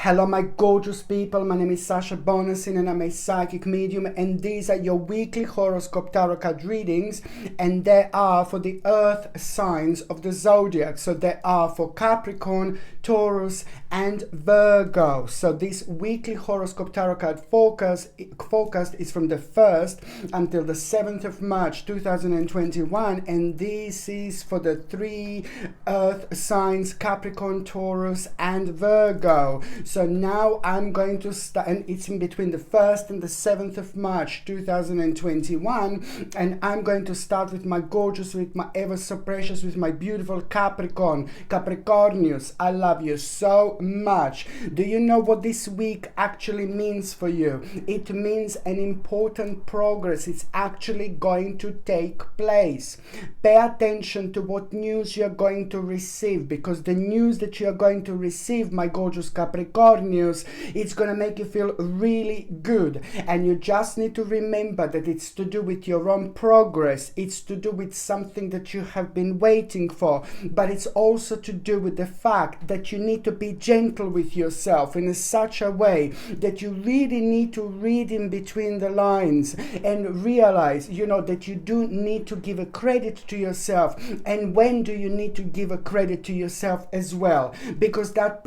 Hello my gorgeous people, my name is Sasha Bonasin and I'm a psychic medium, and these are your weekly horoscope tarot card readings, and they are for the earth signs of the zodiac. So they are for Capricorn, Taurus and Virgo. So this weekly horoscope tarot card forecast is from the 1st until the 7th of March 2021, and this is for the three earth signs Capricorn, Taurus and Virgo. So now I'm going to start, and it's in between the 1st and the 7th of March 2021, and I'm going to start with my gorgeous, with my ever so precious, with my beautiful Capricornius. I love you so much. Do you know what this week actually means for you? It means an important progress. It's actually going to take place. Pay attention to what news you're going to receive, because the news that you're going to receive, my gorgeous Capricornius, it's going to make you feel really good. And you just need to remember that it's to do with your own progress. It's to do with something that you have been waiting for, but it's also to do with the fact that you need to be gentle with yourself in such a way that you really need to read in between the lines and realize, that you do need to give a credit to yourself. And when do you need to give a credit to yourself as well? Because that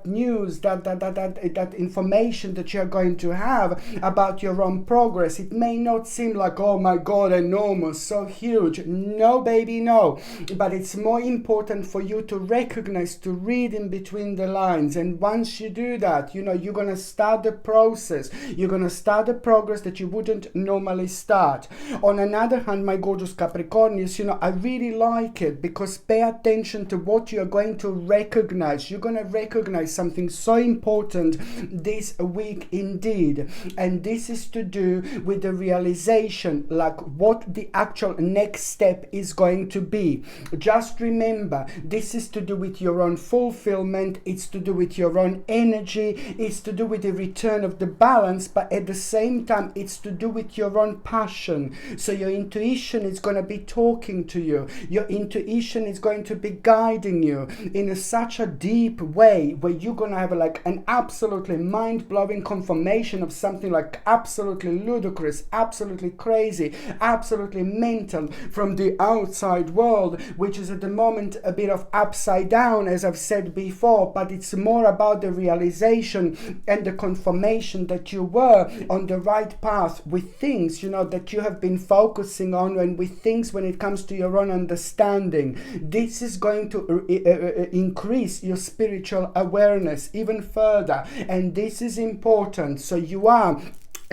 news, that information that you're going to have about your own progress, it may not seem like, oh my God, enormous, so huge. No, baby, no. But it's more important for you to recognize, to read in between the lines. And once you do that, you're going to start the process. You're going to start the progress that you wouldn't normally start. On another hand, my gorgeous Capricornius, I really like it, because pay attention to what you're going to recognize. You're going to recognize something so important this week indeed, and this is to do with the realization, like what the actual next step is going to be. Just remember, this is to do with your own fulfillment, it's to do with your own energy, it's to do with the return of the balance, but at the same time it's to do with your own passion. So your intuition is going to be talking to you, your intuition is going to be guiding you in such a deep way, where you're going to have like an absolutely mind-blowing confirmation of something like absolutely ludicrous, absolutely crazy, absolutely mental from the outside world, which is at the moment a bit of upside down, as I've said before, but it's more about the realization and the confirmation that you were on the right path with things, that you have been focusing on, and with things when it comes to your own understanding. This is going to increase your spiritual awareness even further, and this is important. So you are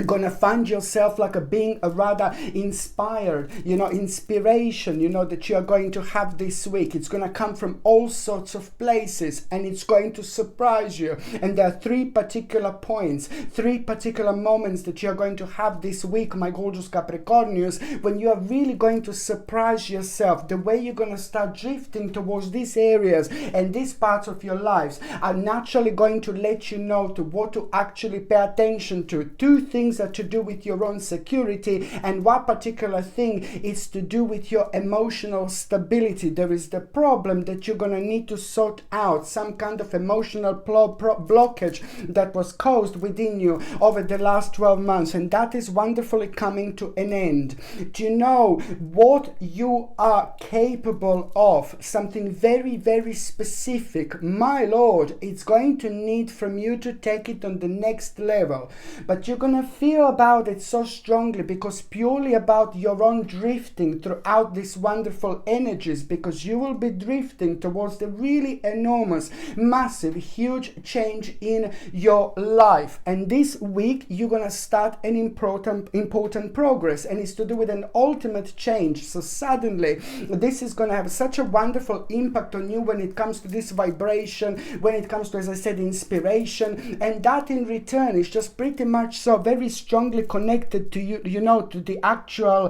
gonna find yourself like being a rather inspired, inspiration, that you are going to have this week. It's gonna come from all sorts of places, and it's going to surprise you. And there are three particular points, three particular moments that you're going to have this week, my gorgeous Capricornius, when you are really going to surprise yourself. The way you're gonna start drifting towards these areas and these parts of your lives are naturally going to let you know to what to actually pay attention to. Two things are to do with your own security, and one particular thing is to do with your emotional stability. There is the problem that you're going to need to sort out, some kind of emotional blockage that was caused within you over the last 12 months, and that is wonderfully coming to an end. Do you know what you are capable of? Something very, very specific. My Lord, it's going to need from you to take it on the next level, but you're going to feel about it so strongly, because purely about your own drifting throughout these wonderful energies, because you will be drifting towards the really enormous, massive, huge change in your life. And this week you're gonna start an important progress, and it's to do with an ultimate change. So suddenly this is gonna have such a wonderful impact on you when it comes to this vibration, when it comes to, as I said, inspiration, and that in return is just pretty much so very very strongly connected to you, to the actual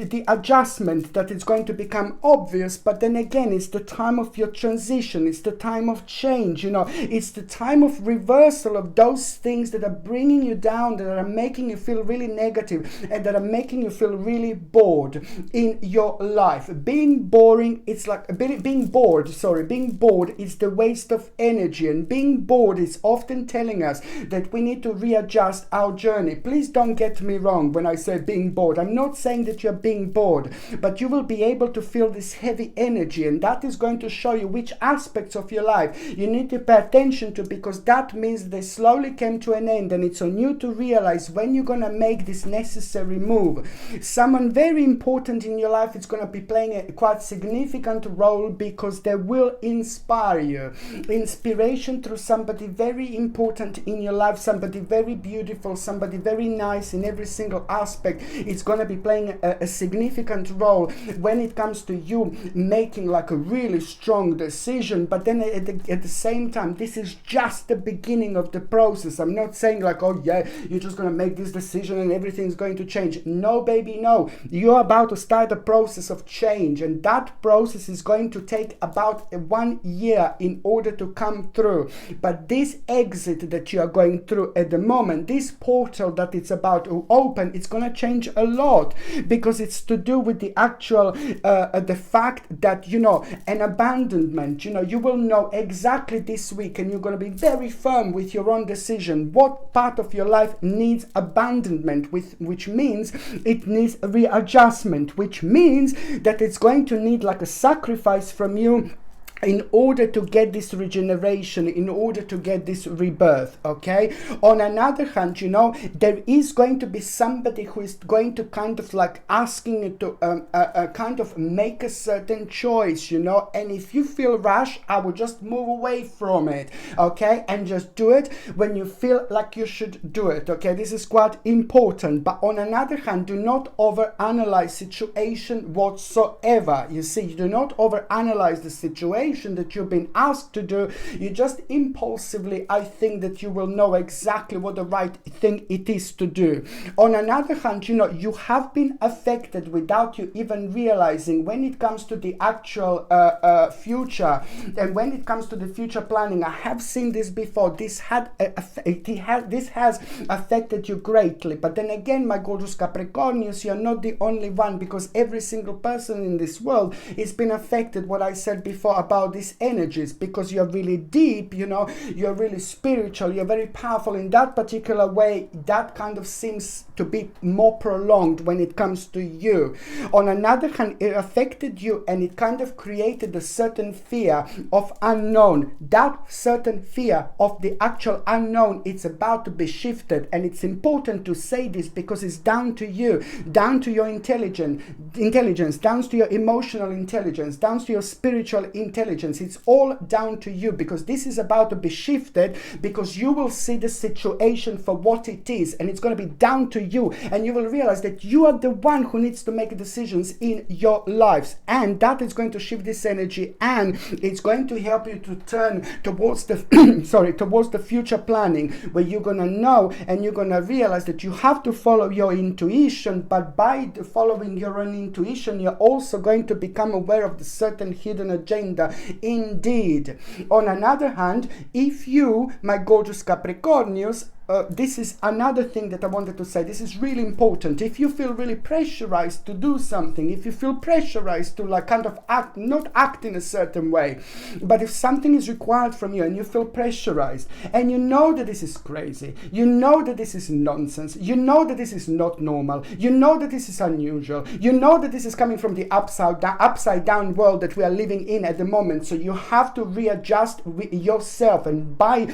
the adjustment that is going to become obvious. But then again, it's the time of your transition, it's the time of change, it's the time of reversal of those things that are bringing you down, that are making you feel really negative, and that are making you feel really bored in your life. Being bored is the waste of energy, and being bored is often telling us that we need to readjust our journey. Please don't get me wrong when I say being bored. I'm not saying that you're being bored, but you will be able to feel this heavy energy, and that is going to show you which aspects of your life you need to pay attention to, because that means they slowly came to an end, and it's on you to realize when you're going to make this necessary move. Someone very important in your life is going to be playing a quite significant role, because they will inspire you. Inspiration through somebody very important in your life, somebody very beautiful, somebody very nice in every single aspect. It's going to be playing a significant role when it comes to you making like a really strong decision. But then at the same time, this is just the beginning of the process. I'm not saying like, oh yeah, you're just going to make this decision and everything's going to change. No, baby, no. You're about to start a process of change, and that process is going to take about 1 year in order to come through. But this exit that you are going through at the moment, this portal that it's about to open, it's going to change a lot, because it's to do with the actual the fact that an abandonment. You will know exactly this week, and you're going to be very firm with your own decision what part of your life needs abandonment, which means it needs a readjustment, which means that it's going to need like a sacrifice from you in order to get this regeneration, in order to get this rebirth. Okay, on another hand, there is going to be somebody who is going to kind of like asking you to kind of make a certain choice, and if you feel rushed, I would just move away from it, okay, and just do it when you feel like you should do it. Okay, this is quite important. But on another hand, do not overanalyze situation whatsoever. You see, you do not overanalyze the situation that you've been asked to do. You just impulsively, I think that you will know exactly what the right thing it is to do. On another hand, you have been affected without you even realizing when it comes to the actual future, and when it comes to the future planning. I have seen this before. This has affected you greatly. But then again, my gorgeous Capricornians, you're not the only one, because every single person in this world is been affected. What I said before about these energies, because you're really deep, you're really spiritual, you're very powerful in that particular way. That kind of seems to be more prolonged when it comes to you. On another hand, it affected you, and it kind of created a certain fear of unknown. That certain fear of the actual unknown, it's about to be shifted. And it's important to say this, because it's down to you, down to your intelligence, down to your emotional intelligence, down to your spiritual intelligence. It's all down to you, because this is about to be shifted, because you will see the situation for what it is, and it's going to be down to you, and you will realize that you are the one who needs to make decisions in your lives, and that is going to shift this energy, and it's going to help you to turn towards the towards the future planning, where you're going to know and you're going to realize that you have to follow your intuition. But by following your own intuition, you're also going to become aware of the certain hidden agenda. Indeed. On another hand, if you, my gorgeous Capricornians, this is another thing that I wanted to say. This is really important. If you feel really pressurized to do something, if you feel pressurized to like kind of not act in a certain way, but if something is required from you and you feel pressurized, and you know that this is crazy, you know that this is nonsense, you know that this is not normal, you know that this is unusual, you know that this is coming from the upside down world that we are living in at the moment. So you have to readjust yourself, and by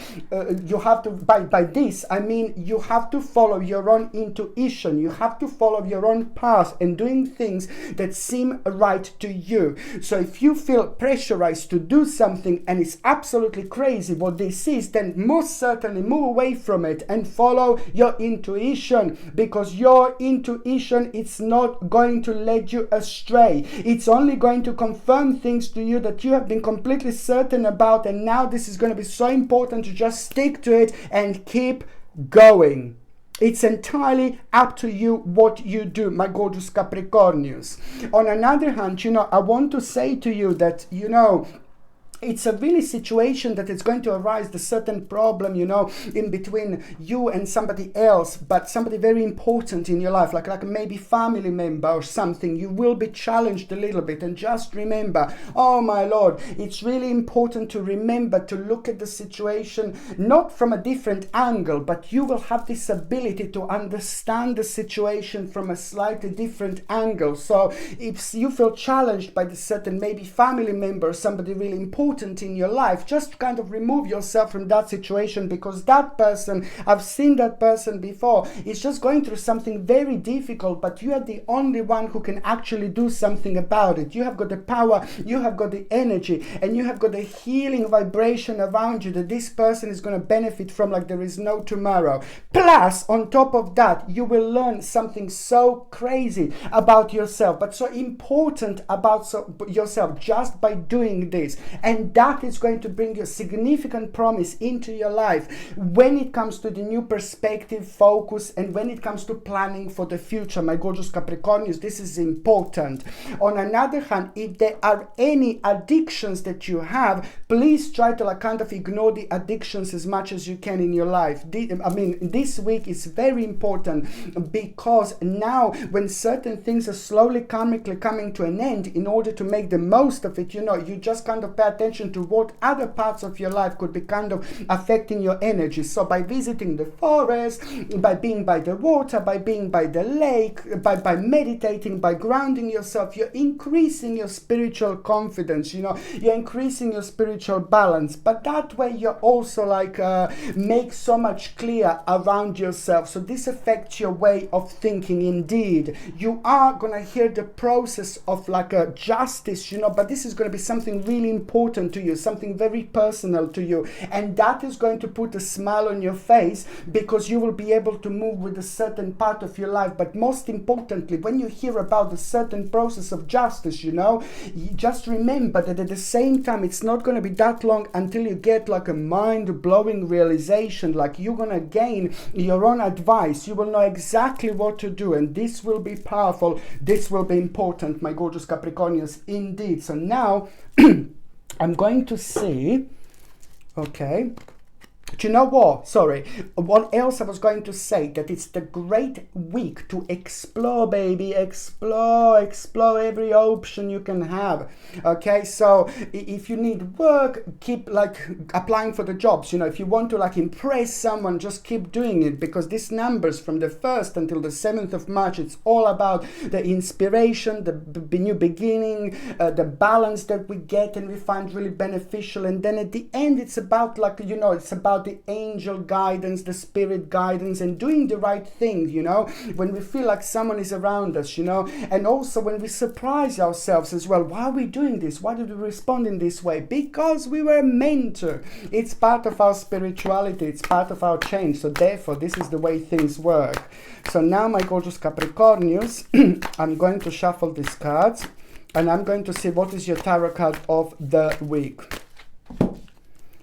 this I mean you have to follow your own intuition. You have to follow your own path and doing things that seem right to you. So if you feel pressurized to do something and it's absolutely crazy what this is, then most certainly move away from it and follow your intuition, because your intuition is not going to lead you astray. It's only going to confirm things to you that you have been completely certain about, and now this is going to be so important to just stick to it and keep going. It's entirely up to you what you do, my gorgeous Capricornians. On another hand, I want to say to you that, it's a really situation that is going to arise, the certain problem, in between you and somebody else, but somebody very important in your life, like maybe family member or something. You will be challenged a little bit, and just remember, oh my Lord, it's really important to remember to look at the situation not from a different angle, but you will have this ability to understand the situation from a slightly different angle. So if you feel challenged by the certain maybe family member or somebody really important in your life, just kind of remove yourself from that situation, because that person, I've seen that person before, is just going through something very difficult, but you are the only one who can actually do something about it. You have got the power, you have got the energy, and you have got the healing vibration around you that this person is going to benefit from like there is no tomorrow. Plus, on top of that, you will learn something so crazy about yourself, but so important about yourself just by doing this. And that is going to bring you significant promise into your life when it comes to the new perspective, focus, and when it comes to planning for the future, my gorgeous Capricornians. This is important. On another hand, if there are any addictions that you have, please try to kind of ignore the addictions as much as you can in your life. This week is very important, because now when certain things are slowly karmically coming to an end, in order to make the most of it, you just kind of pay attention to what other parts of your life could be kind of affecting your energy. So by visiting the forest, by being by the water, by being by the lake, by meditating, by grounding yourself, you're increasing your spiritual confidence, you're increasing your spiritual balance. But that way you're also make so much clear around yourself. So this affects your way of thinking. Indeed, you are gonna hear the process of a justice, but this is going to be something really important to you, something very personal to you, and that is going to put a smile on your face, because you will be able to move with a certain part of your life. But most importantly, when you hear about a certain process of justice, you just remember that at the same time, it's not going to be that long until you get a mind-blowing realization, you're going to gain your own advice, you will know exactly what to do, and this will be powerful, this will be important, my gorgeous Capricornians, indeed. So now I'm going to see, okay, do you know what? Sorry. What else I was going to say? That it's the great week to explore, baby. Explore every option you can have. Okay, so if you need work, keep applying for the jobs. If you want to impress someone, just keep doing it, because these numbers from the 1st until the 7th of March, it's all about the inspiration, the new beginning, the balance that we get and we find really beneficial. And then at the end, it's about it's about the angel guidance, the spirit guidance, and doing the right thing, when we feel like someone is around us, and also when we surprise ourselves as well. Why are we doing this? Why did we respond in this way? Because we were meant to. It's part of our spirituality, it's part of our change. So therefore, this is the way things work. So now, my gorgeous Capricornians, I'm going to shuffle these cards, and I'm going to see what is your tarot card of the week.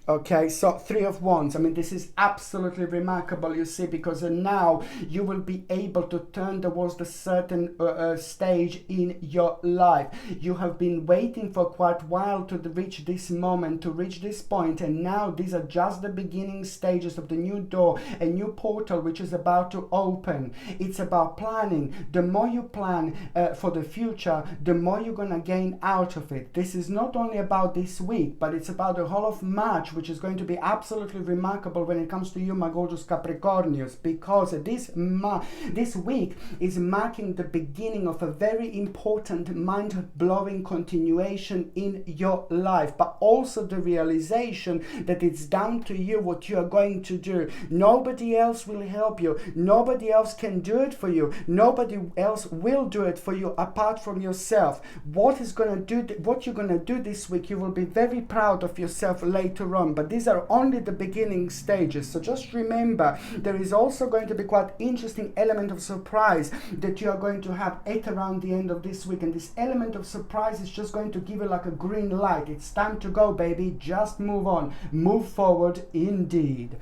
Okay, so 3 of Wands. This is absolutely remarkable, you see, because now you will be able to turn towards the certain stage in your life. You have been waiting for quite a while to reach this moment, to reach this point, and now these are just the beginning stages of the new door, a new portal which is about to open. It's about planning. The more you plan for the future, the more you're going to gain out of it. This is not only about this week, but it's about the whole of March, which is going to be absolutely remarkable when it comes to you, my gorgeous Capricornians, because this week is marking the beginning of a very important mind-blowing continuation in your life, but also the realization that it's down to you what you are going to do. Nobody else will help you. Nobody else can do it for you. Nobody else will do it for you apart from yourself. What you're going to do this week, you will be very proud of yourself later on. on, but these are only the beginning stages. So just remember, there is also going to be quite interesting element of surprise that you are going to have at around the end of this week, and this element of surprise is just going to give you like a green light. It's time to go, baby. Just move on, move forward indeed.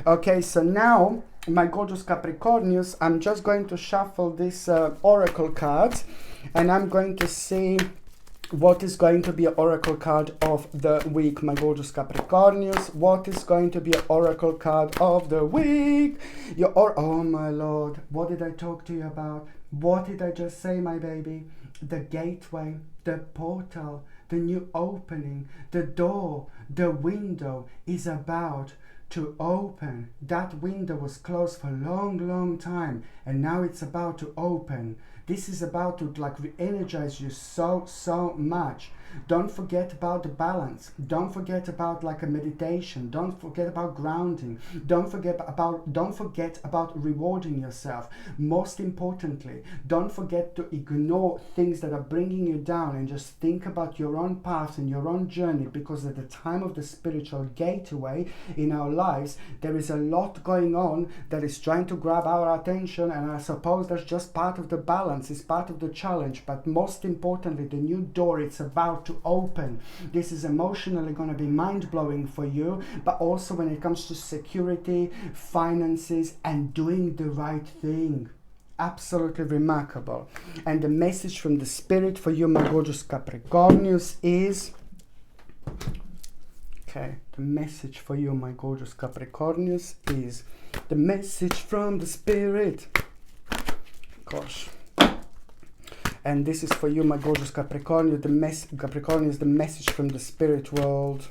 Okay, so now my gorgeous Capricornius, I'm just going to shuffle this oracle cards, and I'm going to see what is going to be an oracle card of the week, my gorgeous Capricornius. What is going to be an oracle card of the week? Oh my Lord, what did I talk to you about? What did I just say, my baby? The gateway, the portal, the new opening, the door, the window is about to open. That window was closed for a long time, and now it's about to open. This is about to like re-energize you so much. Don't forget about the balance. Don't forget about like a meditation. Don't forget about grounding. Don't forget about rewarding yourself. Most importantly, don't forget to ignore things that are bringing you down, and just think about your own path and your own journey, because at the time of the spiritual gateway in our lives, there is a lot going on that is trying to grab our attention, and I suppose that's just part of the balance. It's part of the challenge. But most importantly, the new door, it's about to open. This is emotionally going to be mind-blowing for you, but also when it comes to security, finances, and doing the right thing. Absolutely remarkable. And the message from the spirit for you, my gorgeous Capricornius, is... Okay, the message for you, my gorgeous Capricornius, is the message from the spirit. Gosh. And this is for you, my gorgeous Capricornius. Capricornius, the message from the spirit world.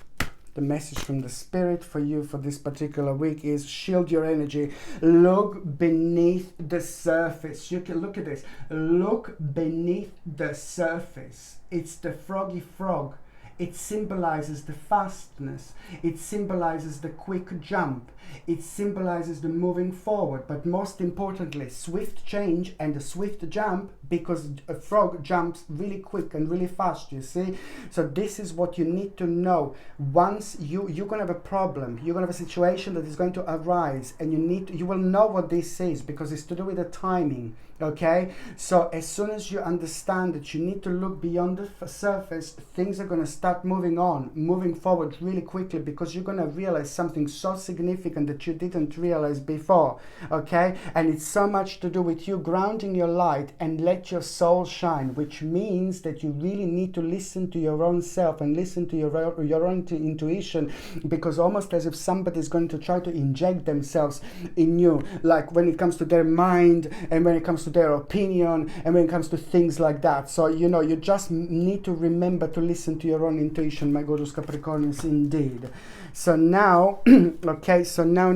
The message from the spirit for you for this particular week is shield your energy. Look beneath the surface. You can look at this. Look beneath the surface. It's the froggy frog. It symbolizes the fastness. It symbolizes the quick jump. It symbolizes the moving forward. But most importantly, swift change and a swift jump, because a frog jumps really quick and really fast, you see? So this is what you need to know. Once you're going to have a problem, you're going to have a situation that is going to arise, and you will know what this is, because it's to do with the timing. Okay, so as soon as you understand that you need to look beyond the surface, things are going to start moving forward really quickly, because you're going to realize something so significant that you didn't realize before. Okay, and it's so much to do with you grounding your light and let your soul shine, which means that you really need to listen to your own self and listen to your own intuition, because almost as if somebody is going to try to inject themselves in you, like when it comes to their mind and when it comes to their opinion and when it comes to things like that. So you just need to remember to listen to your own intuition, my gorgeous Capricornians, indeed. So now okay, so no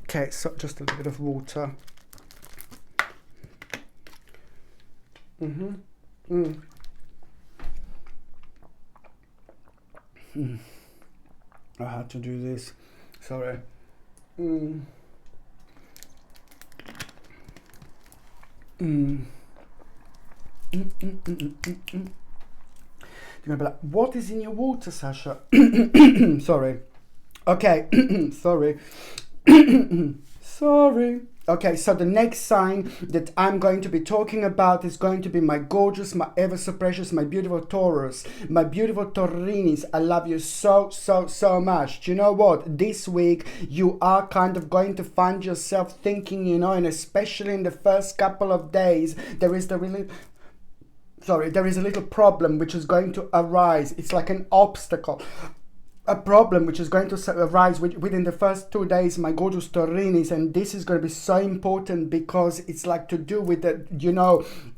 okay, so just a little bit of water. I had to do this, sorry. You're gonna be like, what is in your water, Sasha? Sorry. Okay. Sorry. Sorry. Okay, so the next sign that I'm going to be talking about is going to be my gorgeous, my ever so precious, my beautiful Taurus, my beautiful Taurinis. I love you so much. Do you know what? This week you are kind of going to find yourself thinking, and especially in the first couple of days, there is a little problem which is going to arise. It's like an obstacle. A problem which is going to arise within the first 2 days, my gorgeous Taurinis, and this is going to be so important because it's like to do with the,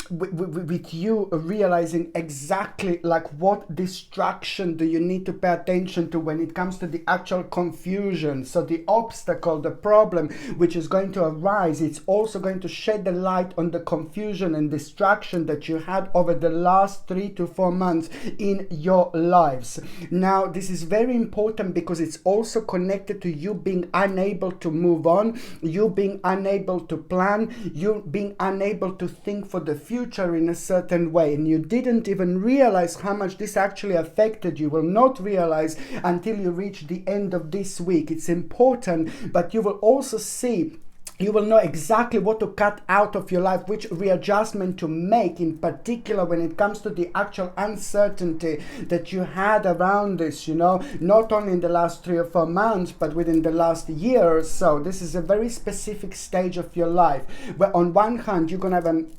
with you realizing exactly like what distraction do you need to pay attention to when it comes to the actual confusion. So the obstacle, the problem which is going to arise, it's also going to shed the light on the confusion and distraction that you had over the last 3 to 4 months in your lives. Now, this is very important because it's also connected to you being unable to move on, you being unable to plan, you being unable to think for the future in a certain way, and you didn't even realize how much this actually affected you. Will not realize until you reach the end of this week. It's important, but you will also see, you will know exactly what to cut out of your life, which readjustment to make, in particular when it comes to the actual uncertainty that you had around this, you know, not only in the last 3 or 4 months, but within the last year or so. This is a very specific stage of your life, where on one hand, you're going to have an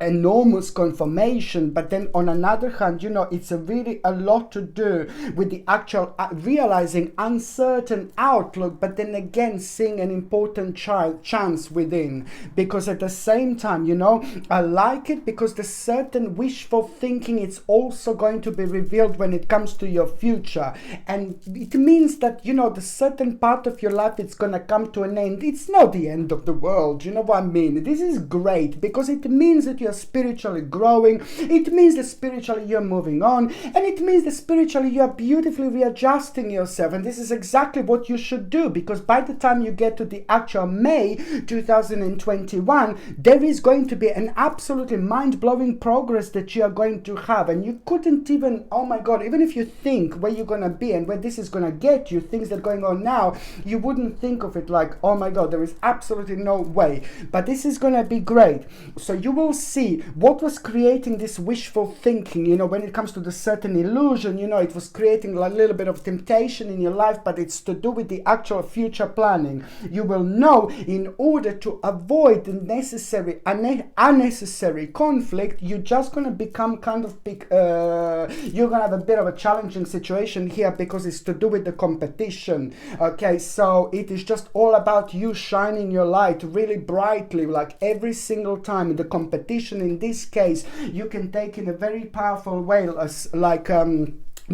enormous confirmation, but then on another hand, you know, it's really a lot to do with the actual realizing uncertain outlook, but then again, seeing an important chance within, because at the same time, you know, I like it because the certain wishful thinking, it's also going to be revealed when it comes to your future, and it means that, you know, the certain part of your life, it's gonna come to an end. It's not the end of the world, you know what I mean? This is great because it means that you're spiritually growing, it means that spiritually you're moving on, and it means that spiritually you're beautifully readjusting yourself, and this is exactly what you should do, because by the time you get to the actual May 2021, there is going to be an absolutely mind-blowing progress that you are going to have, and you couldn't even, oh my god, even if you think where you're gonna be and where this is gonna get you, things that are going on now, you wouldn't think of it like, oh my god, there is absolutely no way, but this is gonna be great. So you will see what was creating this wishful thinking, you know, when it comes to the certain illusion, you know, it was creating a little bit of temptation in your life, but it's to do with the actual future planning. You will know, in order to avoid the necessary unnecessary conflict, you're just going to become kind of you're going to have a bit of a challenging situation here, because it's to do with the competition. Okay, so it is just all about you shining your light really brightly, like every single time. The competition in this case you can take in a very powerful way, as like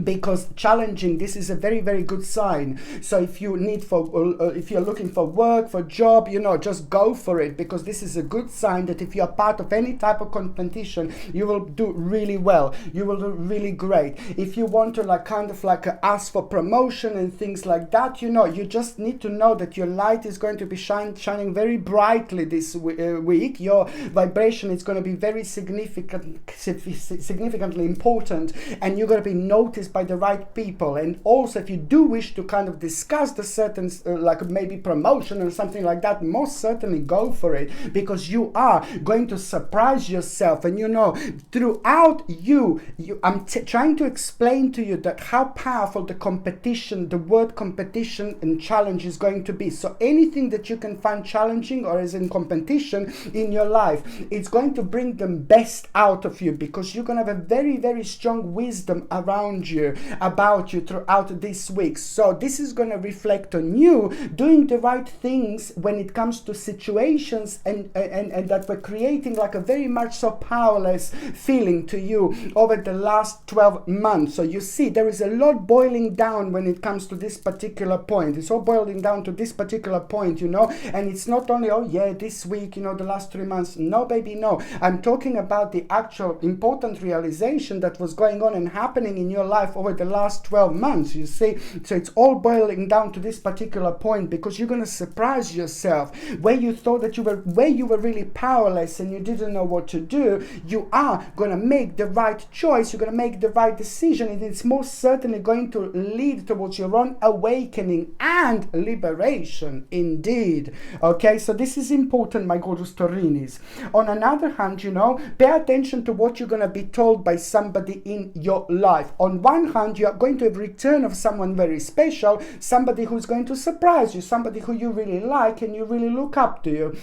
because challenging, this is a very, very good sign. So if you need if you're looking for work, for job, you know, just go for it, because this is a good sign that if you're part of any type of competition, you will do really well, you will do really great. If you want to like kind of like ask for promotion and things like that, you know, you just need to know that your light is going to be shining very brightly this week. Your vibration is going to be very significantly important, and you're going to be noticed by the right people. And also, if you do wish to kind of discuss the certain like maybe promotion or something like that, most certainly go for it, because you are going to surprise yourself. And you know, throughout I'm trying to explain to you that how powerful the competition, the word competition and challenge is going to be. So anything that you can find challenging or is in competition in your life, it's going to bring the best out of you, because you're going to have a very, very strong wisdom around you, about you throughout this week. So this is going to reflect on you doing the right things when it comes to situations and that were creating like a very much so powerless feeling to you over the last 12 months. So you see, there is a lot boiling down when it comes to this particular point. It's all boiling down to this particular point, you know, and it's not only, oh yeah, this week, you know, the last 3 months. No, baby, no. I'm talking about the actual important realization that was going on and happening in your life over the last 12 months, you see. So it's all boiling down to this particular point, because you're going to surprise yourself where you thought that you were really powerless and you didn't know what to do. You are going to make the right choice, you're going to make the right decision, and it's most certainly going to lead towards your own awakening and liberation indeed. Okay, so this is important, my gorgeous Taurinis. On another hand, you know, pay attention to what you're going to be told by somebody in your life. On one hand, you are going to have return of someone very special, somebody who's going to surprise you, somebody who you really like and you really look up to you,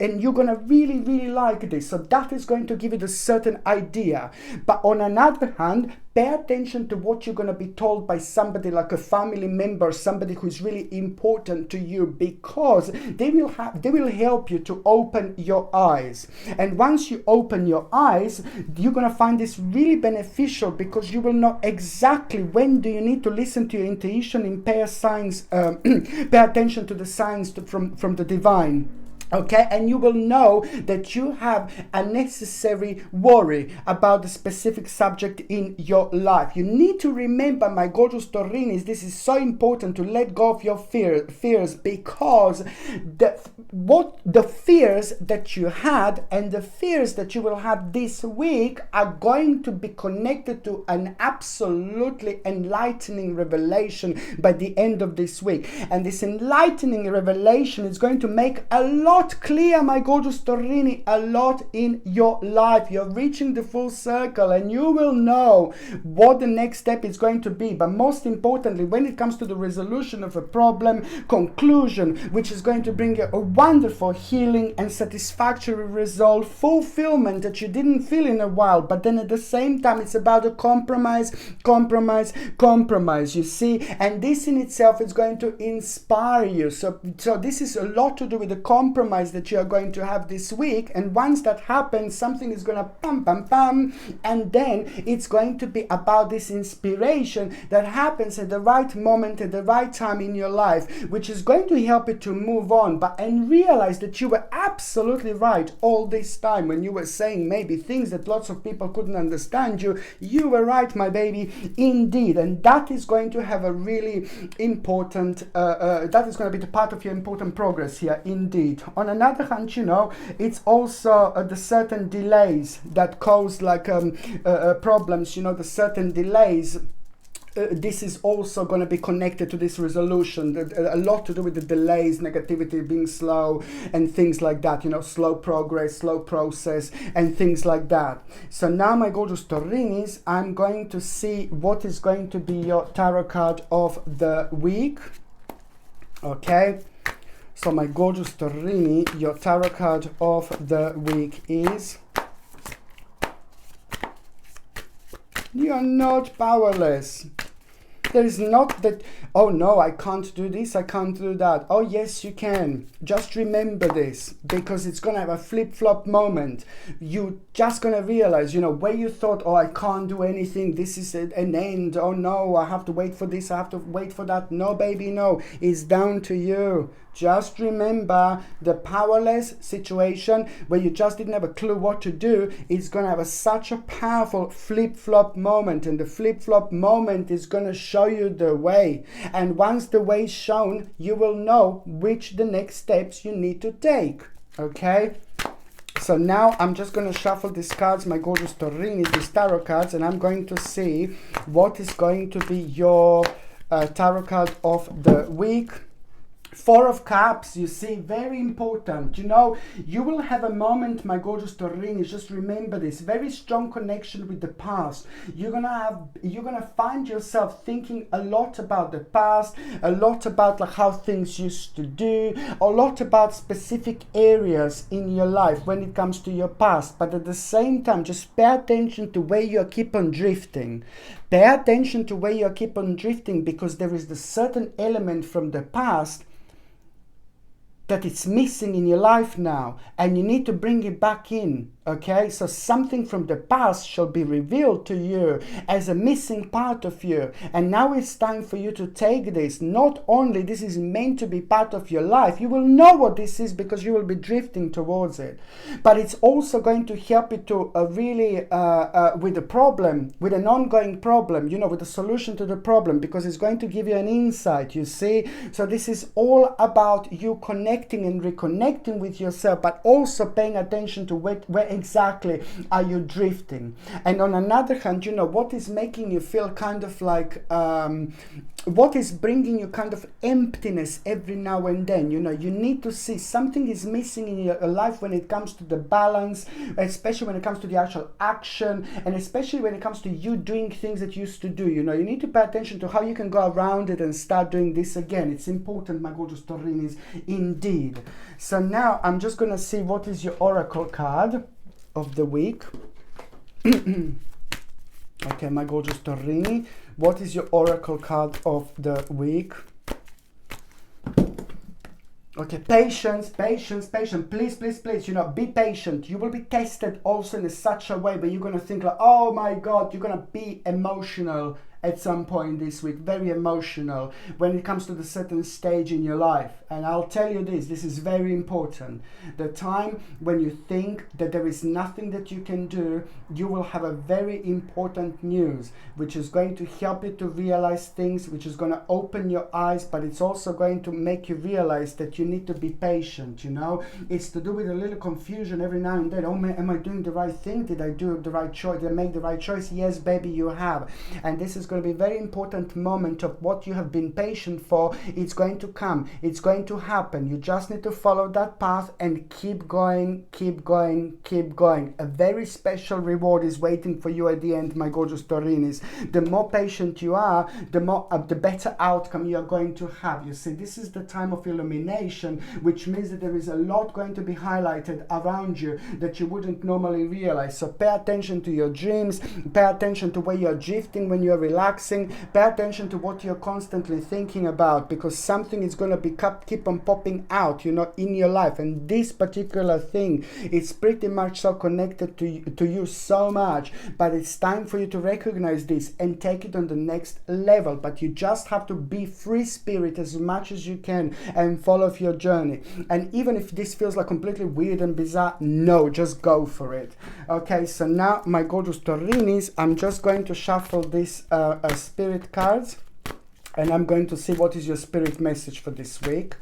and you're going to really, really like this. So that is going to give you a certain idea. But on another hand, pay attention to what you're going to be told by somebody like a family member, somebody who's really important to you, because they will help you to open your eyes. And once you open your eyes, you're going to find this really beneficial, because you will know exactly when do you need to listen to your intuition and pay attention to the signs from the divine. Okay, and you will know that you have a necessary worry about the specific subject in your life. You need to remember, my gorgeous Taurinis, this is so important to let go of your fears, because the fears that you had and the fears that you will have this week are going to be connected to an absolutely enlightening revelation by the end of this week. And this enlightening revelation is going to make a lot clear, my gorgeous Taurini, a lot in your life. You're reaching the full circle and you will know what the next step is going to be. But most importantly, when it comes to the resolution of a problem, conclusion, which is going to bring you a wonderful healing and satisfactory result, fulfillment that you didn't feel in a while. But then at the same time, it's about a compromise, you see, and this in itself is going to inspire you. So this is a lot to do with the compromise that you are going to have this week. And once that happens, something is going to pam, and then it's going to be about this inspiration that happens at the right moment, at the right time in your life, which is going to help you to move on, and realize that you were absolutely right all this time when you were saying maybe things that lots of people couldn't understand you. You were right, my baby, indeed. And that is going to have a really important, that is going to be the part of your important progress here, indeed. On another hand, you know, it's also the certain delays that cause problems, you know, the certain delays. This is also going to be connected to this resolution. A lot to do with the delays, negativity, being slow, and things like that. You know, slow progress, slow process, and things like that. So now, my gorgeous Taurinis, I'm going to see what is going to be your tarot card of the week. Okay. So my gorgeous Taurini, your tarot card of the week is... You're not powerless. There is not that, oh no, I can't do this, I can't do that. Oh yes, you can. Just remember this, because it's going to have a flip-flop moment. You're just going to realize, you know, where you thought, oh, I can't do anything, this is an end, oh no, I have to wait for this, I have to wait for that. No, baby, no. It's down to you. Just remember, the powerless situation where you just didn't have a clue what to do is going to have such a powerful flip-flop moment. And the flip-flop moment is going to show you the way. And once the way is shown, you will know which the next steps you need to take. Okay? So now I'm just going to shuffle these cards, my gorgeous Taurini, these tarot cards, and I'm going to see what is going to be your tarot card of the week. Four of Cups, you see, very important. You know, you will have a moment, my gorgeous Taurini, just remember this, very strong connection with the past. You're gonna find yourself thinking a lot about the past, a lot about like how things used to do, a lot about specific areas in your life when it comes to your past. But at the same time, just pay attention to where you keep on drifting. Pay attention to where you keep on drifting, because there is the certain element from the past that it's missing in your life now, and you need to bring it back in. Okay, so something from the past shall be revealed to you as a missing part of you. And now it's time for you to take this. Not only this is meant to be part of your life, you will know what this is because you will be drifting towards it. But it's also going to help you to really, with a problem, with an ongoing problem, you know, with a solution to the problem, because it's going to give you an insight, you see. So this is all about you connecting and reconnecting with yourself, but also paying attention to where exactly are you drifting. And on another hand, you know, what is making you feel kind of like what is bringing you kind of emptiness every now and then. You know, you need to see something is missing in your life when it comes to the balance, especially when it comes to the actual action, and especially when it comes to you doing things that you used to do. You know, you need to pay attention to how you can go around it and start doing this again. It's important, my gorgeous Taurinis, indeed. So now I'm just going to see what is your oracle card of the week. Okay, my gorgeous Taurini, what is your oracle card of the week? Okay, patience, patience, patience. Please, please, please, you know, be patient. You will be tested also in such a way where you're going to think like, oh my God, you're going to be emotional at some point this week, very emotional when it comes to the certain stage in your life. And I'll tell you this is very important. The time when you think that there is nothing that you can do, you will have a very important news, which is going to help you to realize things, which is going to open your eyes, but it's also going to make you realize that you need to be patient, you know. It's to do with a little confusion every now and then. Oh, am I doing the right thing? Did I do the right choice? Did I make the right choice? Yes, baby, you have. And this is going to be a very important moment of what you have been patient for. It's going to come. It's going to happen. You just need to follow that path and keep going, keep going, keep going. A very special reward is waiting for you at the end, my gorgeous Taurinis. The more patient you are, the better outcome you are going to have. You see, this is the time of illumination, which means that there is a lot going to be highlighted around you that you wouldn't normally realize. So pay attention to your dreams, pay attention to where you're drifting when you're relaxing, pay attention to what you're constantly thinking about, because something is going to be keep on popping out, you know, in your life. And this particular thing is pretty much so connected to you so much, but it's time for you to recognize this and take it on the next level. But you just have to be free spirit as much as you can and follow your journey. And even if this feels like completely weird and bizarre, no, just go for it. Okay, so now, my gorgeous Taurinis, I'm just going to shuffle these spirit cards, and I'm going to see what is your spirit message for this week.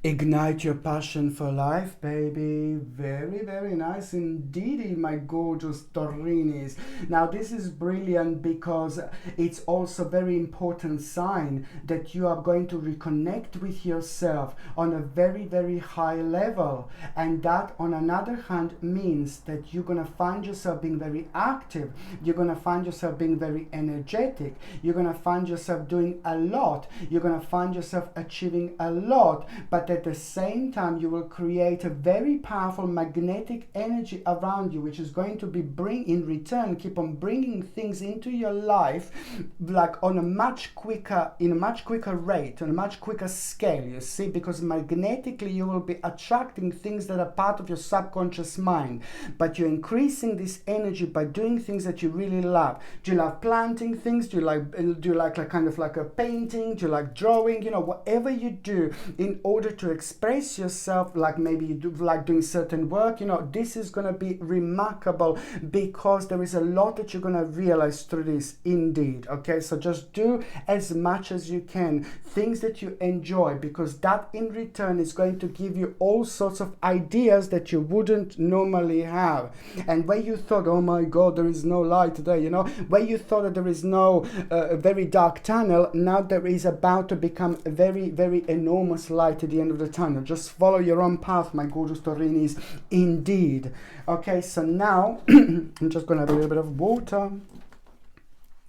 Ignite your passion for life, baby. Very, very nice indeed, my gorgeous Taurinis. Now, this is brilliant because it's also a very important sign that you are going to reconnect with yourself on a very, very high level. And that, on another hand, means that you're going to find yourself being very active. You're going to find yourself being very energetic. You're going to find yourself doing a lot. You're going to find yourself achieving a lot. But at the same time, you will create a very powerful magnetic energy around you, which is going to be in return, keep on bringing things into your life, like on a much quicker rate, on a much quicker scale, you see, because magnetically you will be attracting things that are part of your subconscious mind, but you're increasing this energy by doing things that you really love. Do you love planting things? Do you like kind of like a painting? Do you like drawing? You know, whatever you do in order to express yourself, like maybe you do like doing certain work, you know, this is going to be remarkable because there is a lot that you're going to realize through this indeed. Okay, so just do as much as you can, things that you enjoy, because that in return is going to give you all sorts of ideas that you wouldn't normally have. And where you thought, oh my god, there is no light today, you know, where you thought that there is no very dark tunnel, now there is about to become a very, very enormous light at the end of the tunnel. Just follow your own path, my gorgeous Taurinis, indeed. Okay, so now I'm just gonna have a little bit of water.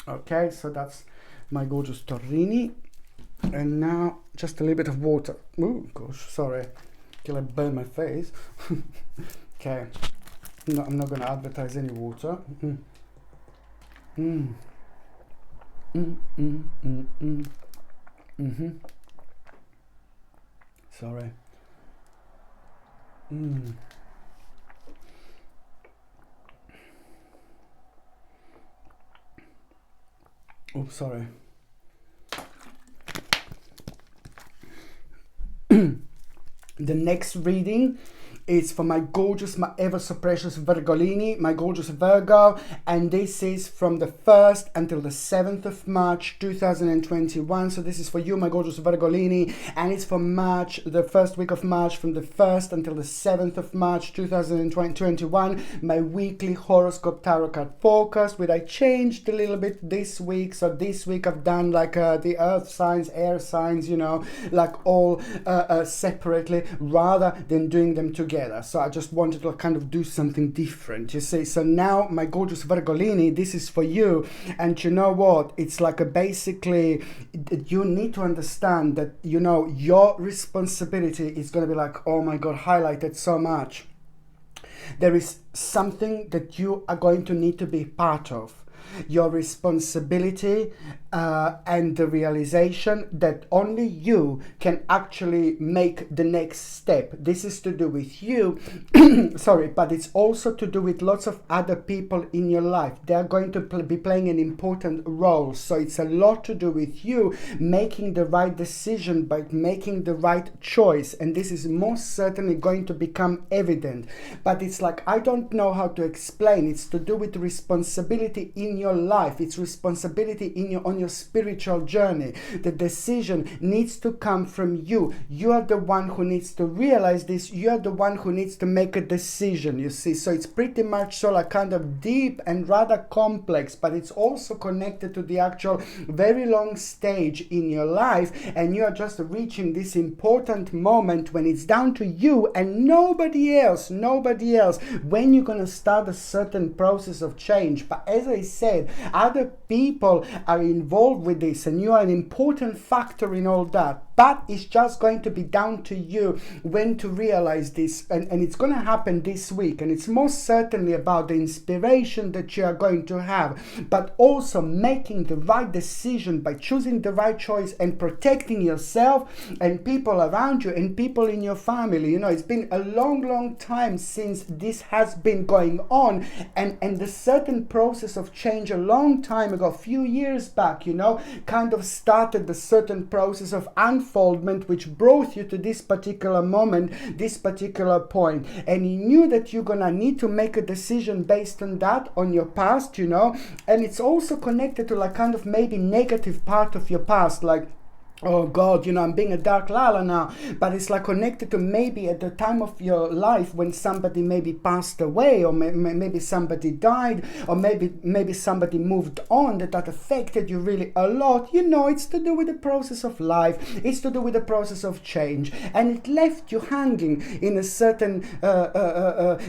Okay, so that's my gorgeous Taurini, and now just a little bit of water. Oh gosh, sorry, till I burn my face. Okay, no, I'm not gonna advertise any water. Sorry. Oh, sorry. The next reading is for my gorgeous, my ever so precious Virgolini, my gorgeous Virgo, and this is from the 1st until the 7th of March 2021. So this is for you, my gorgeous Virgolini, and it's for March, the first week of March, from the 1st until the 7th of March 2021, my weekly horoscope tarot card forecast, which I changed a little bit this week. So this week I've done like the earth signs, air signs, you know, like all separately rather than doing them together. So I just wanted to kind of do something different, you see. So now, my gorgeous Virgolini, this is for you. And you know what? It's like basically, you need to understand that, you know, your responsibility is going to be like, oh my God, highlighted so much. There is something that you are going to need to be part of. Your responsibility and the realization that only you can actually make the next step. This is to do with you, sorry, but it's also to do with lots of other people in your life. They are going to be playing an important role. So it's a lot to do with you making the right decision by making the right choice. And this is most certainly going to become evident. But it's like, I don't know how to explain. It's to do with responsibility in your life. It's responsibility on your spiritual journey. The decision needs to come from you. You are the one who needs to realize this. You are the one who needs to make a decision, you see. So it's pretty much so like kind of deep and rather complex, but it's also connected to the actual very long stage in your life, and you are just reaching this important moment when it's down to you and nobody else when you're going to start a certain process of change. But as I said, other people are involved with this and you are an important factor in all that. But it's just going to be down to you when to realize this, and it's going to happen this week. And it's most certainly about the inspiration that you are going to have, but also making the right decision by choosing the right choice and protecting yourself and people around you and people in your family. You know, it's been a long time since this has been going on, and the certain process of change a long time ago, a few years back, you know, kind of started the certain process of unfoldment which brought you to this particular moment, this particular point. And you knew that you're gonna need to make a decision based on that, on your past, you know. And it's also connected to like kind of maybe negative part of your past, like, oh God, you know, I'm being a dark Lala now, but it's like connected to maybe at the time of your life when somebody maybe passed away, or maybe somebody died, or maybe somebody moved on that affected you really a lot. You know, it's to do with the process of life, it's to do with the process of change, and it left you hanging in a certain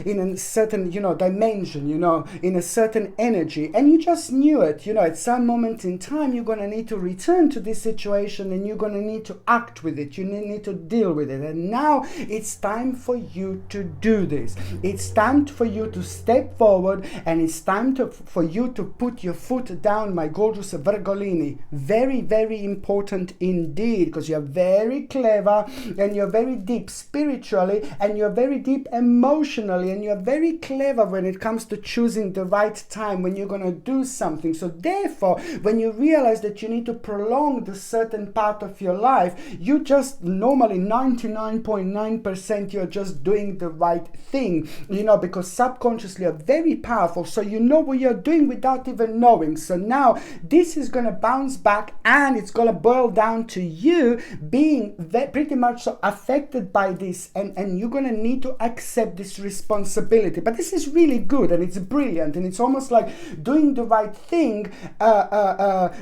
you know, dimension, you know, in a certain energy, and you just knew it. You know, at some moment in time you're gonna need to return to this situation, and you're going to need to act with it. You need to deal with it. And now it's time for you to do this. It's time for you to step forward, and it's time for you to put your foot down, my gorgeous Virgolini. Very, very important indeed, because you're very clever, and you're very deep spiritually, and you're very deep emotionally, and you're very clever when it comes to choosing the right time when you're going to do something. So therefore, when you realize that you need to prolong the certain part of your life, you just normally 99.9% you're just doing the right thing, you know, because subconsciously you're very powerful, so you know what you're doing without even knowing. So now this is going to bounce back, and it's going to boil down to you being pretty much so affected by this, and you're going to need to accept this responsibility. But this is really good, and it's brilliant, and it's almost like doing the right thing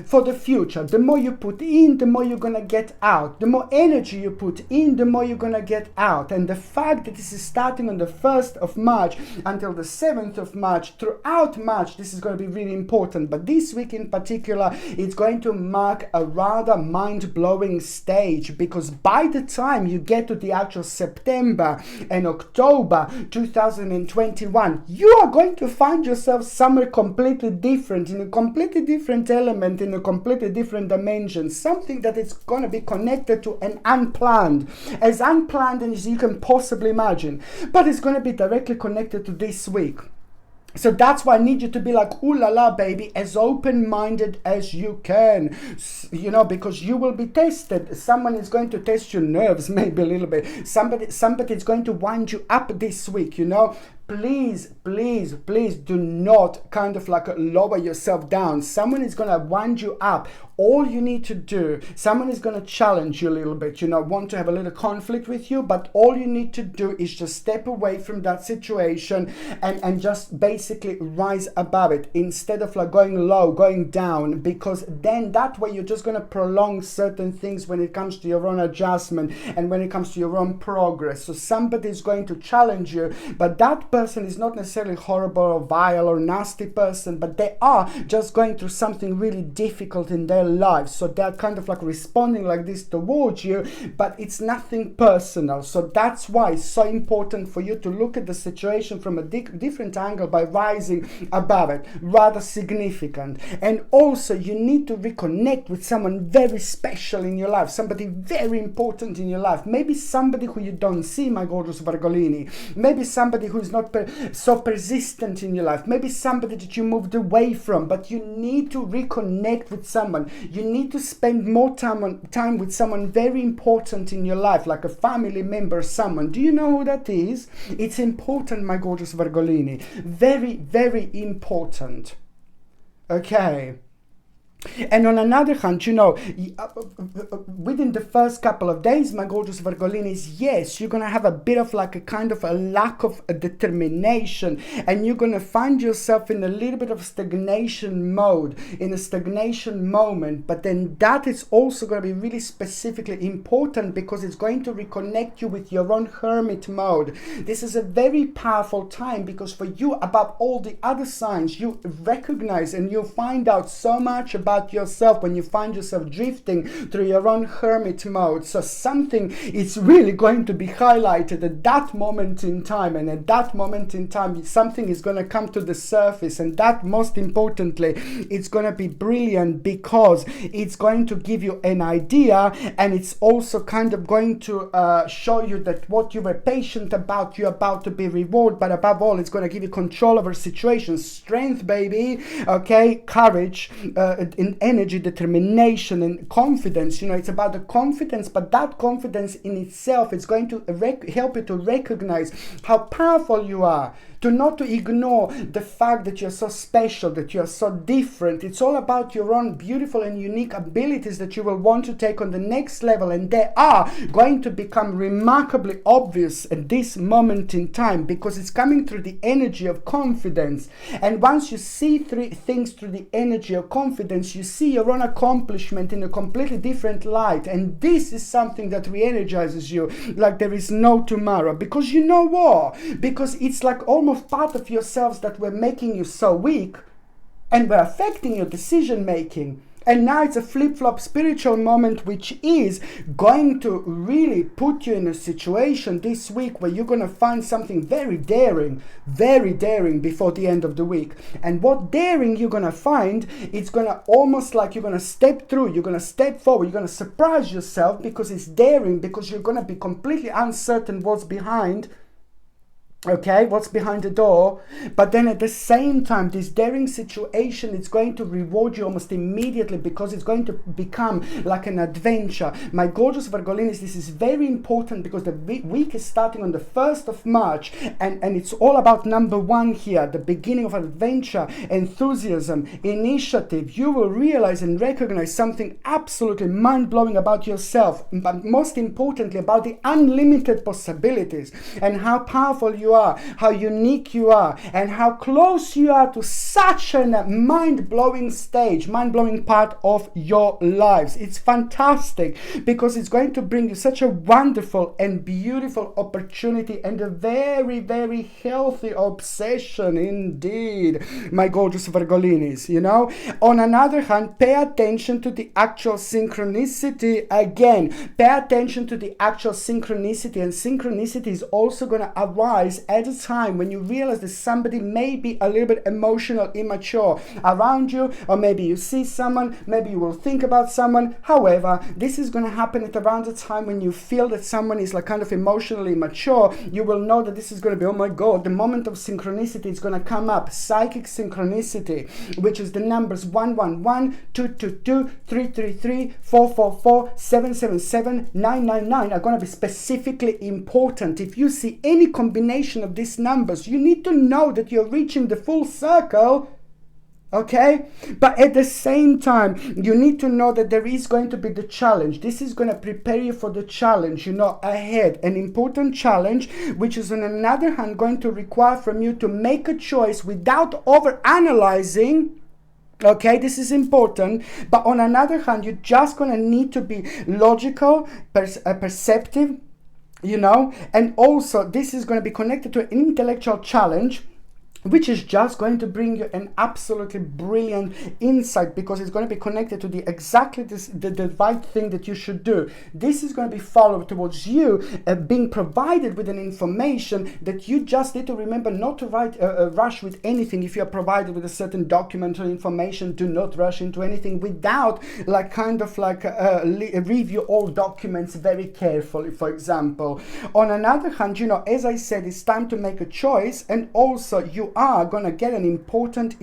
for the future. The more you put in, the more you're gonna get out. The more energy you put in, the more you're gonna get out. And the fact that this is starting on the 1st of March until the 7th of March, throughout March, this is going to be really important. But this week in particular, it's going to mark a rather mind-blowing stage, because by the time you get to the actual September and October 2021, you are going to find yourself somewhere completely different, in a completely different element, in a completely different dimension, something that is going to be connected to an unplanned, as unplanned as you can possibly imagine, but it's going to be directly connected to this week. So that's why I need you to be like, ooh la la, baby, as open-minded as you can, you know, because you will be tested. Someone is going to test your nerves, maybe a little bit. Somebody is going to wind you up this week, you know. Please do not kind of like lower yourself down. Someone is going to wind you up. All you need to do, someone is going to challenge you a little bit, you know, want to have a little conflict with you, but all you need to do is just step away from that situation and just basically rise above it, instead of like going low, going down, because then that way you're just going to prolong certain things when it comes to your own adjustment and when it comes to your own progress. So somebody is going to challenge you, but that person is not necessarily horrible or vile or nasty person, but they are just going through something really difficult in their lives. So they're kind of like responding like this towards you, but it's nothing personal. So that's why it's so important for you to look at the situation from a different angle by rising above it, rather significant. And also you need to reconnect with someone very special in your life, somebody very important in your life, maybe somebody who you don't see, my gorgeous Virgolini, maybe somebody who is not so persistent in your life, maybe somebody that you moved away from, but you need to reconnect with someone. You need to spend more time with someone very important in your life, like a family member, someone. Do you know who that is? It's important, my gorgeous Virgolini. Very, very important. Okay. And on another hand, you know, within the first couple of days, my gorgeous Virgolinis, yes, you're going to have a bit of like a kind of a lack of determination, and you're going to find yourself in a little bit of stagnation mode, in a stagnation moment. But then that is also going to be really specifically important because it's going to reconnect you with your own hermit mode. This is a very powerful time because for you, above all the other signs, you recognize and you find out so much about yourself when you find yourself drifting through your own hermit mode. So something is really going to be highlighted at that moment in time, and at that moment in time something is going to come to the surface, and that, most importantly, it's going to be brilliant because it's going to give you an idea, and it's also kind of going to show you that what you were patient about, you're about to be rewarded. But above all, it's going to give you control over situations, strength, baby, okay, courage, in energy, determination, and confidence. You know, it's about the confidence, but that confidence in itself is going to help you to recognize how powerful you are, to not to ignore the fact that you're so special, that you're so different. It's all about your own beautiful and unique abilities that you will want to take on the next level, and they are going to become remarkably obvious at this moment in time because it's coming through the energy of confidence. And once you see things through the energy of confidence, you see your own accomplishment in a completely different light, and this is something that re-energizes you like there is no tomorrow. Because you know what? Because it's like almost part of yourselves that were making you so weak and were affecting your decision making. And now it's a flip-flop spiritual moment, which is going to really put you in a situation this week where you're going to find something very daring before the end of the week. And what daring you're going to find, it's going to almost like you're going to step through, you're going to step forward, you're going to surprise yourself because it's daring, because you're going to be completely uncertain what's behind. Okay, what's behind the door? But then at the same time, this daring situation is going to reward you almost immediately because it's going to become like an adventure. My gorgeous Virgolinis, this is very important because the week is starting on the 1st of March, and it's all about number one here, the beginning of adventure, enthusiasm, initiative. You will realize and recognize something absolutely mind-blowing about yourself, but most importantly about the unlimited possibilities and how powerful you are, how unique you are, and how close you are to such a mind-blowing stage, mind-blowing part of your lives. It's fantastic because it's going to bring you such a wonderful and beautiful opportunity and a very, very healthy obsession indeed, my gorgeous Virgolinis, you know. On another hand, pay attention to the actual synchronicity again. Pay attention to the actual synchronicity, and synchronicity is also going to arise at a time when you realize that somebody may be a little bit emotional, immature around you, or maybe you see someone, maybe you will think about someone. However, this is going to happen at around the time when you feel that someone is like kind of emotionally mature. You will know that this is going to be, oh my God, the moment of synchronicity is going to come up. Psychic synchronicity, which is the numbers 111, 222, 333, 444, 777, 999 are going to be specifically important. If you see any combination of these numbers, you need to know that you're reaching the full circle. Okay, but at the same time, you need to know that there is going to be the challenge. This is going to prepare you for the challenge, you know, ahead. An important challenge, which is on another hand going to require from you to make a choice without over-analyzing. Okay, this is important. But on another hand, you're just going to need to be logical, perceptive, you know. And also this is going to be connected to an intellectual challenge, which is just going to bring you an absolutely brilliant insight, because it's going to be connected to the exactly the right thing that you should do. This is going to be followed towards you being provided with an information that you just need to remember not to rush with anything. If you are provided with a certain document or information, do not rush into anything without review all documents very carefully, for example. On another hand, you know, as I said, it's time to make a choice, and also you are gonna get an important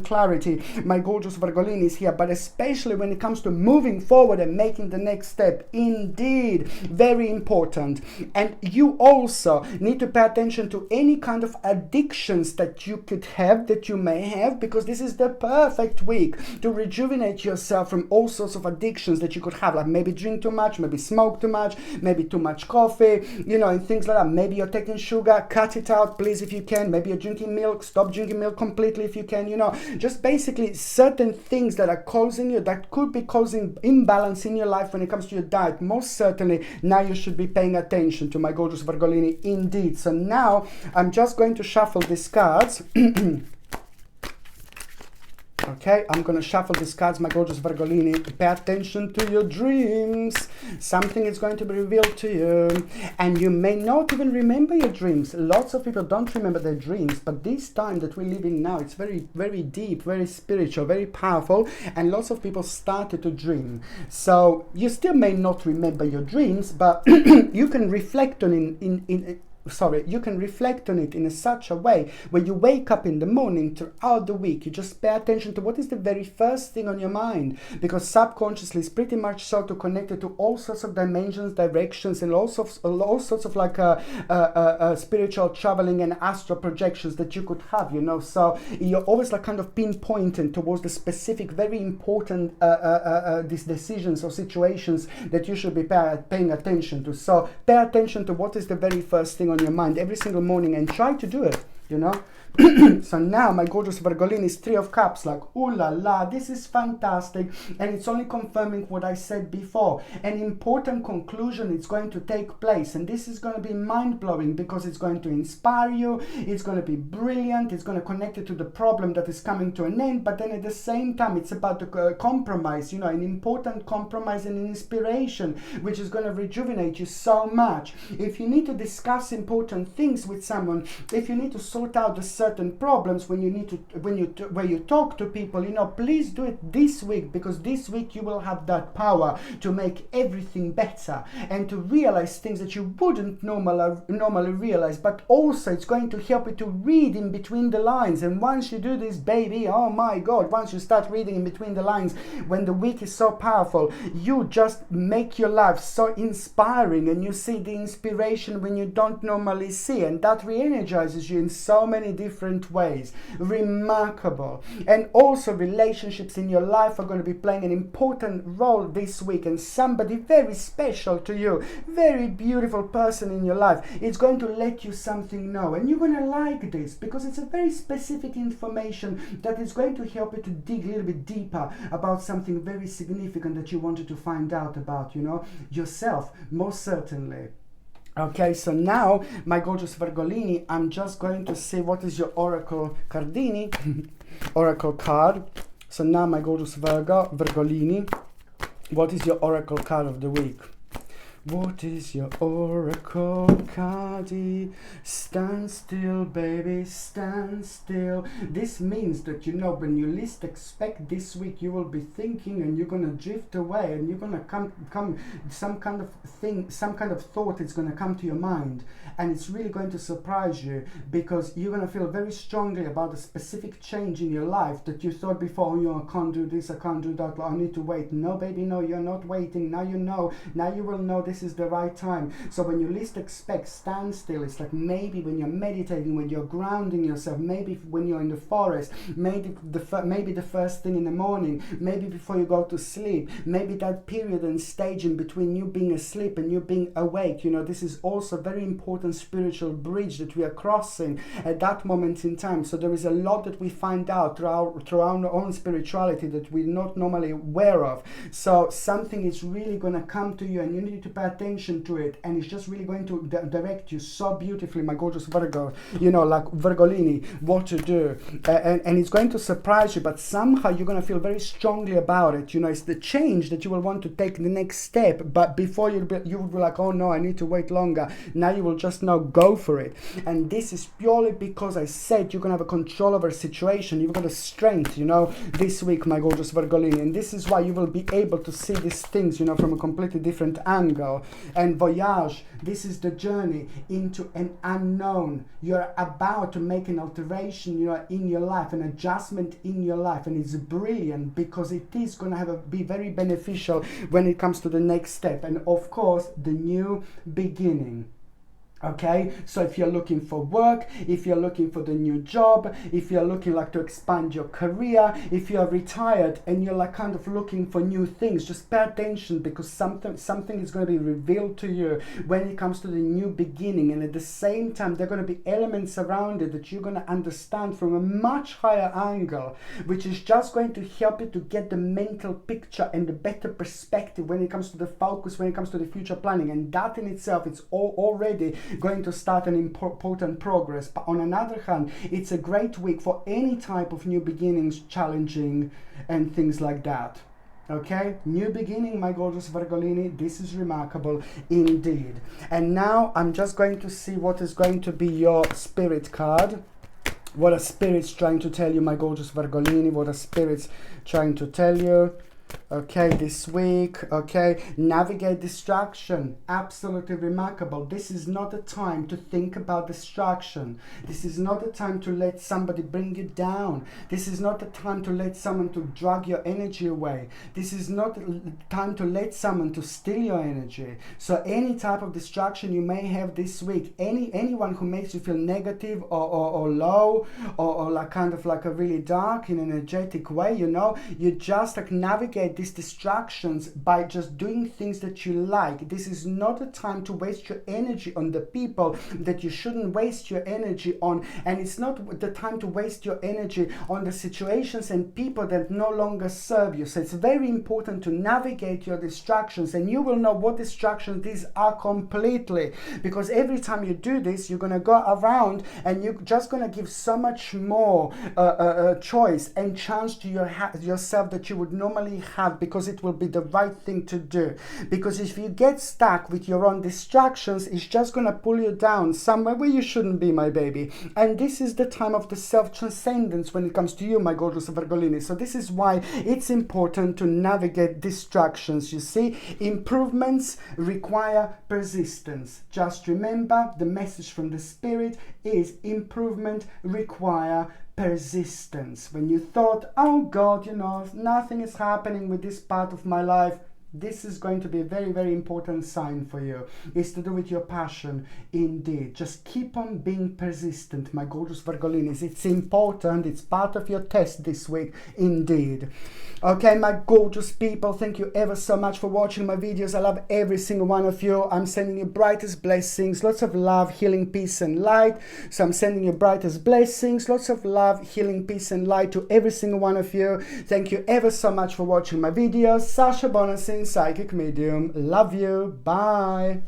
clarity, my gorgeous Virgolinis here, but especially when it comes to moving forward and making the next step. Indeed, very important. And you also need to pay attention to any kind of addictions that you could have, that you may have, because this is the perfect week to rejuvenate yourself from all sorts of addictions that you could have, like maybe drink too much, maybe smoke too much, maybe too much coffee, you know, and things like that. Maybe you're taking sugar, cut it out, please, if you can. Maybe you're drinking milk, stop drinking milk completely if you can, you know. Just basically certain things that are causing you, that could be causing imbalance in your life when it comes to your diet. Most certainly now you should be paying attention to, my gorgeous Virgolini. Indeed. So now I'm just going to shuffle these cards. Okay, I'm going to shuffle these cards, my gorgeous Virgolini. Pay attention to your dreams. Something is going to be revealed to you. And you may not even remember your dreams. Lots of people don't remember their dreams. But this time that we live in now, it's very, very deep, very spiritual, very powerful. And lots of people started to dream. So you still may not remember your dreams, but you can reflect on you can reflect on it in such a way where you wake up in the morning throughout the week. You just pay attention to what is the very first thing on your mind, because subconsciously is pretty much sort of connected to all sorts of dimensions, directions, and all sorts of like spiritual traveling and astral projections that you could have, you know. So you're always like kind of pinpointing towards the specific, very important these decisions or situations that you should be paying attention to. So pay attention to what is the very first thing on your mind every single morning, and try to do it, you know. So now, my gorgeous Virgolini, is Three of Cups, like, ooh la la, this is fantastic, and it's only confirming what I said before. An important conclusion is going to take place, and this is going to be mind-blowing, because it's going to inspire you, it's going to be brilliant, it's going to connect it to the problem that is coming to an end, but then at the same time, it's about the compromise, you know, an important compromise and an inspiration, which is going to rejuvenate you so much. If you need to discuss important things with someone, if you need to sort out the certain problems when you talk to people, you know, please do it this week, because this week you will have that power to make everything better and to realize things that you wouldn't normally realize. But also it's going to help you to read in between the lines, and once you do this, baby, oh my god, once you start reading in between the lines, when the week is so powerful, you just make your life so inspiring, and you see the inspiration when you don't normally see, and that re-energizes you in so many different ways. Remarkable. And also relationships in your life are going to be playing an important role this week, and somebody very special to you, very beautiful person in your life, is going to let you something know, and you're going to like this, because it's a very specific information that is going to help you to dig a little bit deeper about something very significant that you wanted to find out about, you know, yourself, most certainly. Okay, so now, my gorgeous Virgolini, I'm just going to say what is your Oracle Cardini, Oracle card. So now, my gorgeous Virgolini, what is your Oracle card of the week? What is your Oracle cardi? Stand still, baby, stand still. This means that, you know, when you least expect this week, you will be thinking, and you're gonna drift away, and you're gonna come some kind of thing, some kind of thought is gonna come to your mind, and it's really going to surprise you, because you're gonna feel very strongly about a specific change in your life that you thought before, oh, you know, I can't do this, I can't do that, I need to wait. No, baby, no, you're not waiting. Now you know. Now you will know this is the right time. So when you least expect, stand still. It's like maybe when you're meditating, when you're grounding yourself, maybe when you're in the forest, maybe the first thing in the morning, maybe before you go to sleep, maybe that period and stage in between you being asleep and you being awake. You know, this is also a very important spiritual bridge that we are crossing at that moment in time. So there is a lot that we find out through our own spirituality that we're not normally aware of. So something is really going to come to you, and you need to pay pay attention to it, and it's just really going to direct you so beautifully, my gorgeous Virgo, you know, like Virgolini, what to do. And it's going to surprise you, but somehow you're going to feel very strongly about it. You know, it's the change that you will want to take the next step, but before you will be like, oh no, I need to wait longer. Now you will just now go for it. And this is purely because I said you're going to have a control over a situation. You've got a strength, you know, this week, my gorgeous Virgolini. And this is why you will be able to see these things, you know, from a completely different angle. And voyage, this is the journey into an unknown. You're about to make an alteration, you know, in your life, an adjustment in your life, and it's brilliant because it is going to be very beneficial when it comes to the next step, and of course the new beginning. Okay, so if you're looking for work, if you're looking for the new job, if you're looking like to expand your career, if you're retired and you're like kind of looking for new things, just pay attention, because something is going to be revealed to you when it comes to the new beginning. And at the same time, there are going to be elements around it that you're going to understand from a much higher angle, which is just going to help you to get the mental picture and the better perspective when it comes to the focus, when it comes to the future planning. And that in itself, it's already going to start an important progress. But on another hand, it's a great week for any type of new beginnings, challenging and things like that. Okay, new beginning, my gorgeous Virgolini. This is remarkable indeed. And now I'm just going to see what is going to be your spirit card. What are spirits trying to tell you, my gorgeous Virgolini? What are spirits trying to tell you? Okay, this week, okay, navigate distraction. Absolutely remarkable. This is not a time to think about distraction. This is not a time to let somebody bring you down. This is not a time to let someone to drag your energy away. This is not a time to let someone to steal your energy. So any type of distraction you may have this week, anyone who makes you feel negative or low or like kind of like a really dark in an energetic way, you know, you just like navigate these distractions by just doing things that you like. This is not a time to waste your energy on the people that you shouldn't waste your energy on, and it's not the time to waste your energy on the situations and people that no longer serve you. So it's very important to navigate your distractions, and you will know what distractions these are completely, because every time you do this, you're going to go around and you're just going to give so much more choice and chance to yourself that you would normally have, because it will be the right thing to do. Because if you get stuck with your own distractions, it's just going to pull you down somewhere where you shouldn't be, my baby. And this is the time of the self-transcendence when it comes to you, my gorgeous Virgolini. So this is why it's important to navigate distractions. You see, improvements require persistence. Just remember, the message from the spirit is improvement require persistence. When you thought, oh God, you know, nothing is happening with this part of my life, this is going to be a very, very important sign for you. It's to do with your passion indeed. Just keep on being persistent, my gorgeous Virgolinis. It's important. It's part of your test this week indeed. Okay, my gorgeous people, thank you ever so much for watching my videos. I love every single one of you. I'm sending you brightest blessings, lots of love, healing, peace and light. So I'm sending you brightest blessings, lots of love, healing, peace and light to every single one of you. Thank you ever so much for watching my videos. Sasha Bonasin, Psychic Medium. Love you. Bye.